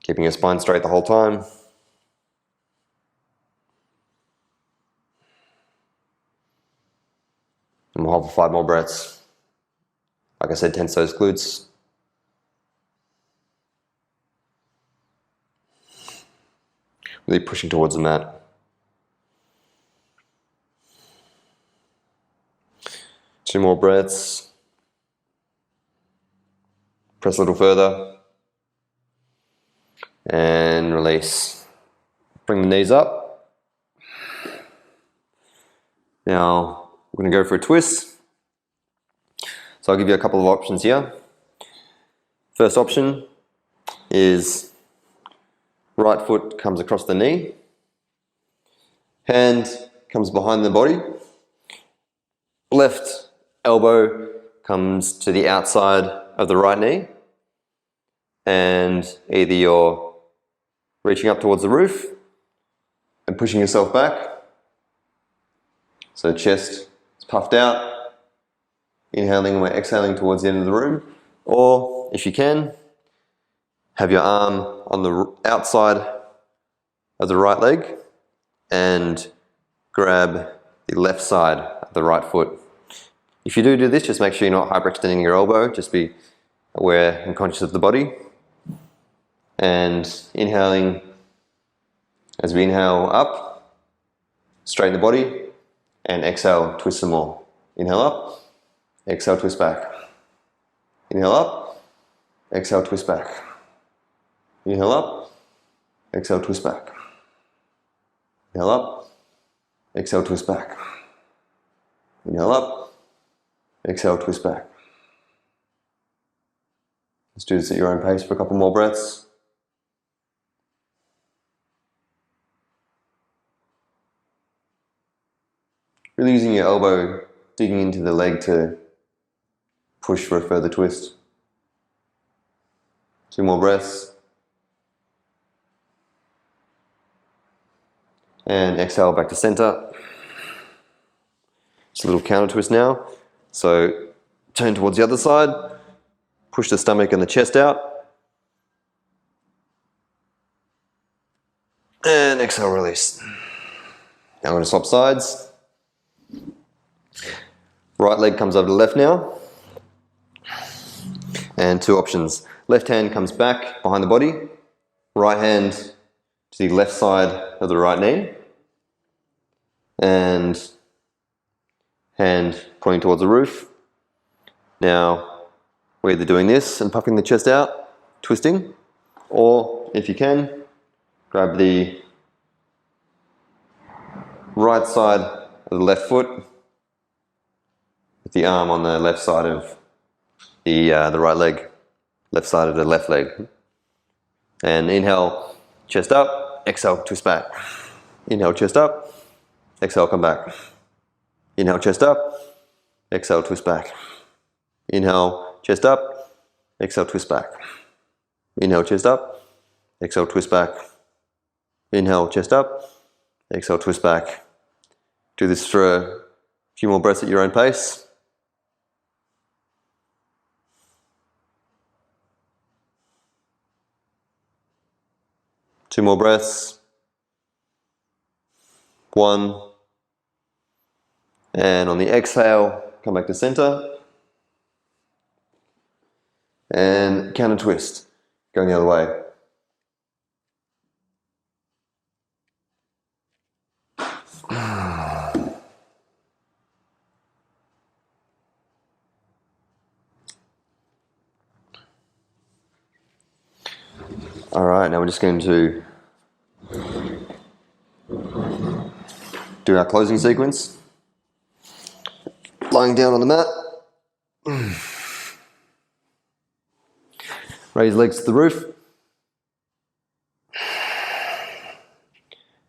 Keeping your spine straight the whole time. And we'll hold for 5 more breaths. Like I said, tense those glutes. Really pushing towards the mat. Two more breaths. Press a little further. And release. Bring the knees up. Now, we're going to go for a twist. So I'll give you a couple of options here. First option is right foot comes across the knee. Hand comes behind the body. Left elbow comes to the outside of the right knee. And either you're reaching up towards the roof and pushing yourself back. So chest is puffed out. Inhaling and we're exhaling towards the end of the room. Or, if you can, have your arm on the outside of the right leg and grab the left side of the right foot. If you do this, just make sure you're not hyperextending your elbow. Just be aware and conscious of the body. And inhaling, as we inhale up, straighten the body, and exhale, twist some more. Inhale up, exhale, twist back. Inhale up, exhale, twist back. Inhale up, exhale, twist back. Inhale up, exhale, twist back. Inhale up, exhale, twist back. Let's do this at your own pace for a couple more breaths. Really using your elbow, digging into the leg to push for a further twist. 2 more breaths. And exhale back to center. Just a little counter twist now. So turn towards the other side. Push the stomach and the chest out. And exhale, release. Now I'm going to swap sides. Right leg comes over to the left now. And 2 options. Left hand comes back behind the body. Right hand to the left side of the right knee. And hand pointing towards the roof. Now we're either doing this and puffing the chest out, twisting, or if you can, grab the right side of the left foot with the arm on the left side of the right leg, left side of the left leg. And inhale, chest up, exhale, twist back. Inhale, chest up, exhale, come back. Inhale, chest up, exhale, twist back. Inhale, chest up, exhale, twist back. Inhale, chest up, exhale, twist back. Inhale, chest up, exhale, twist back. Do this for a few more breaths at your own pace. Two more breaths. 1. And on the exhale, come back to center. And counter twist, going the other way. All right, now we're just going to do our closing sequence. Lying down on the mat. Raise legs to the roof.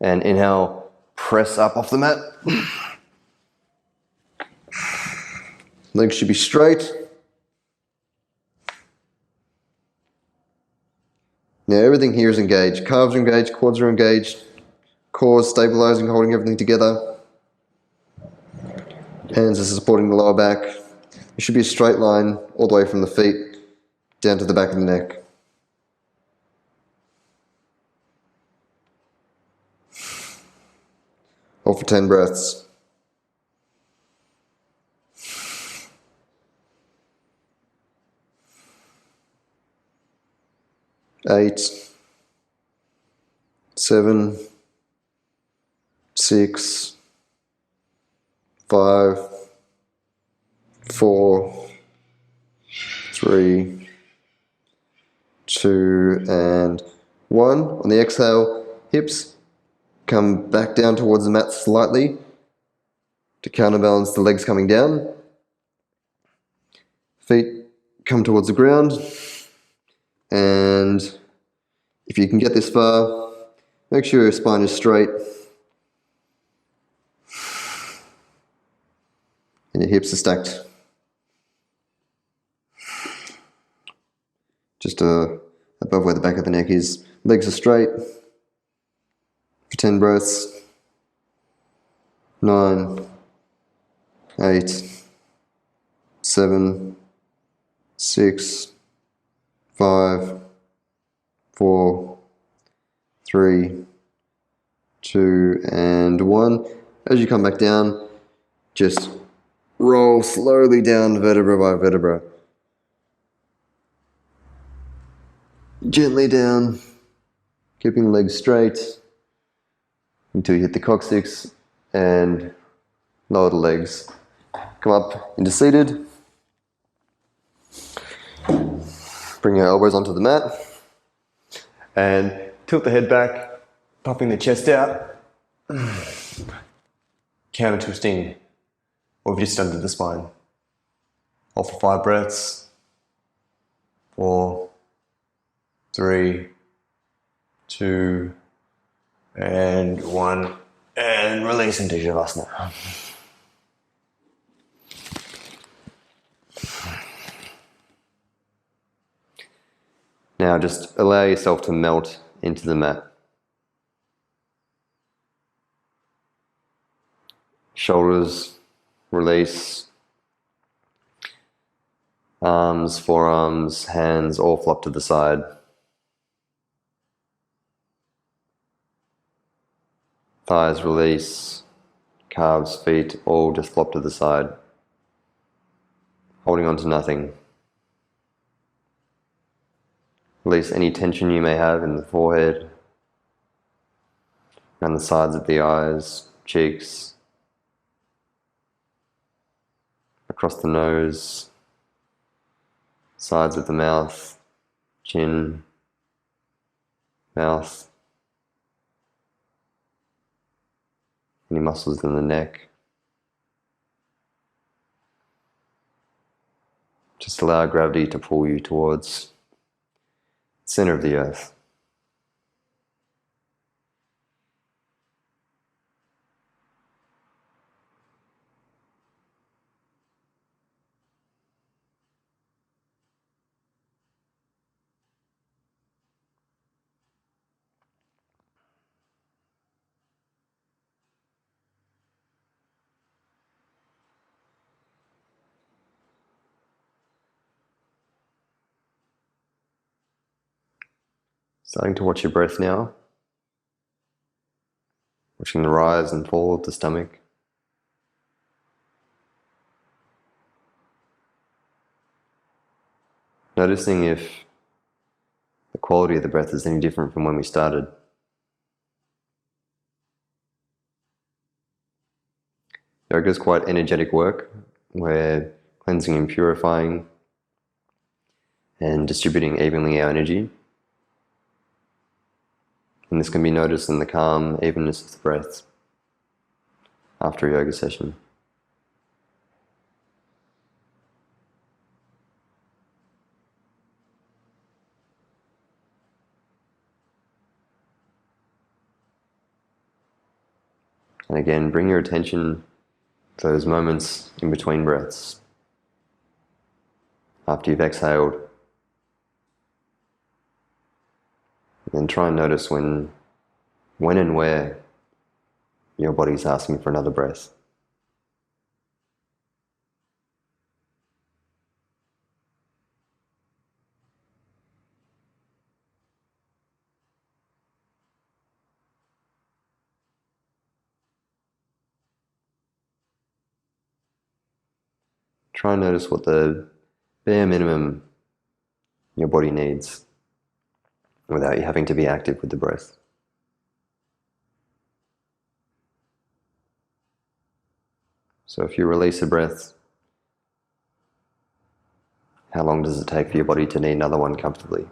And inhale, press up off the mat. Legs should be straight. Now everything here is engaged. Calves are engaged, quads are engaged. Core is stabilizing, holding everything together. Hands are supporting the lower back. It should be a straight line all the way from the feet down to the back of the neck. Hold for 10 breaths. Eight, 7, 6, 5, 4, 3, 2, and 1. On the exhale, hips come back down towards the mat slightly to counterbalance the legs coming down. Feet come towards the ground. And if you can get this far, make sure your spine is straight and your hips are stacked. Just above where the back of the neck is. Legs are straight for 10 breaths. 9, 8, 7, 6, 5, 4, 3, 2, and 1. As you come back down, just roll slowly down vertebra by vertebra. Gently down, keeping the legs straight until you hit the coccyx and lower the legs. Come up into seated. Bring your elbows onto the mat. And tilt the head back, popping the chest out. Counter twisting, or just under the spine. Hold for 5 breaths. 4, 3, 2, and 1. And release into Shavasana. Now just allow yourself to melt into the mat. Shoulders release. Arms, forearms, hands all flop to the side. Thighs release. Calves, feet all just flop to the side. Holding on to nothing. Release any tension you may have in the forehead, around the sides of the eyes, cheeks, across the nose, sides of the mouth, chin, mouth, any muscles in the neck. Just allow gravity to pull you towards the center of the earth. Starting to watch your breath now, watching the rise and fall of the stomach. Noticing if the quality of the breath is any different from when we started. Yoga is quite energetic work. We're cleansing and purifying and distributing evenly our energy. And this can be noticed in the calm evenness of the breath after a yoga session. And again, bring your attention to those moments in between breaths. After you've exhaled, and then try and notice when and where your body's asking for another breath. Try and notice what the bare minimum your body needs without you having to be active with the breath. So if you release a breath, how long does it take for your body to need another one comfortably?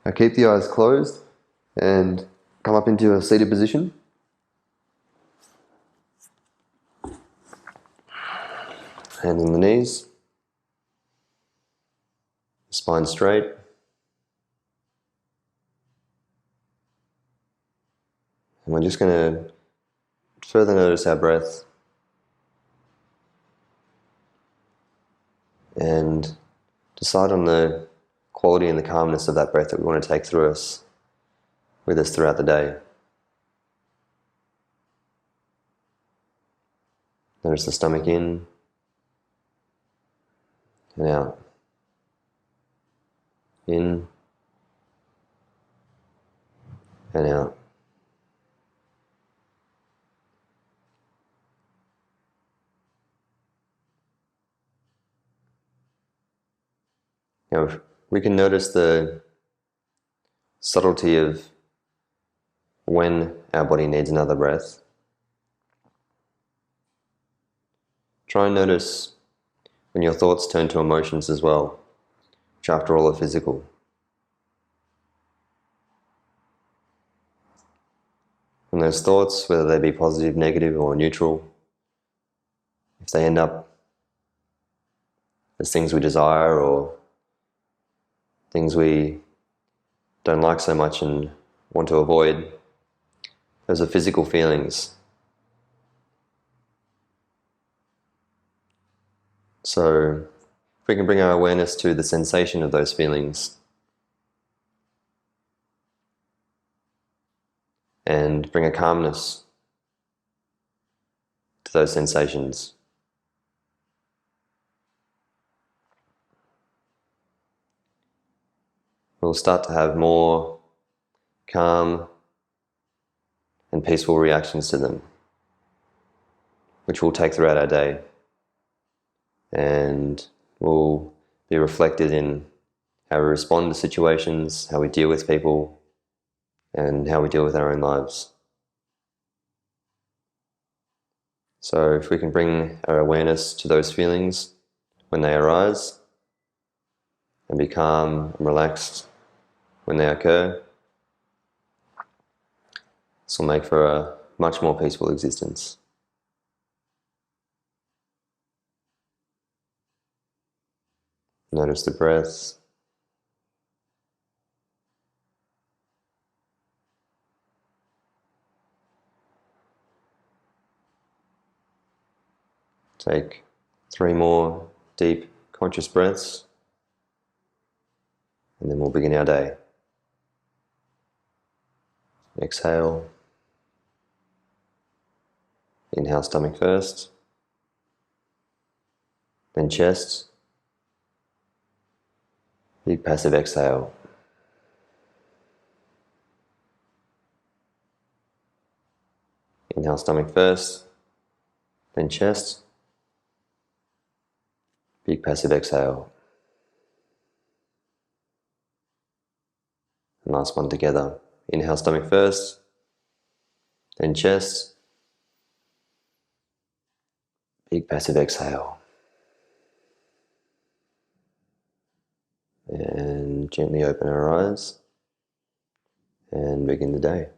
Now keep the eyes closed and come up into a seated position. Hands on the knees, spine straight. And we're just going to further notice our breath and decide on the quality and the calmness of that breath that we want to take with us throughout the day. Notice the stomach in and out. In and out. Now, we can notice the subtlety of when our body needs another breath. Try and notice when your thoughts turn to emotions as well, which after all are physical. And those thoughts, whether they be positive, negative, or neutral, if they end up as things we desire or things we don't like so much and want to avoid, those are physical feelings. So if we can bring our awareness to the sensation of those feelings and bring a calmness to those sensations, we'll start to have more calm and peaceful reactions to them, which we'll take throughout our day and will be reflected in how we respond to situations, how we deal with people, and how we deal with our own lives. So if we can bring our awareness to those feelings when they arise and be calm and relaxed when they occur, this will make for a much more peaceful existence. Notice the breath. Take 3 more deep, conscious breaths, and then we'll begin our day. Exhale. Inhale, stomach first, then chest. Big passive exhale. Inhale, stomach first, then chest. Big passive exhale. And last one together. Inhale, stomach first, then chest. Big passive exhale. And gently open our eyes and begin the day.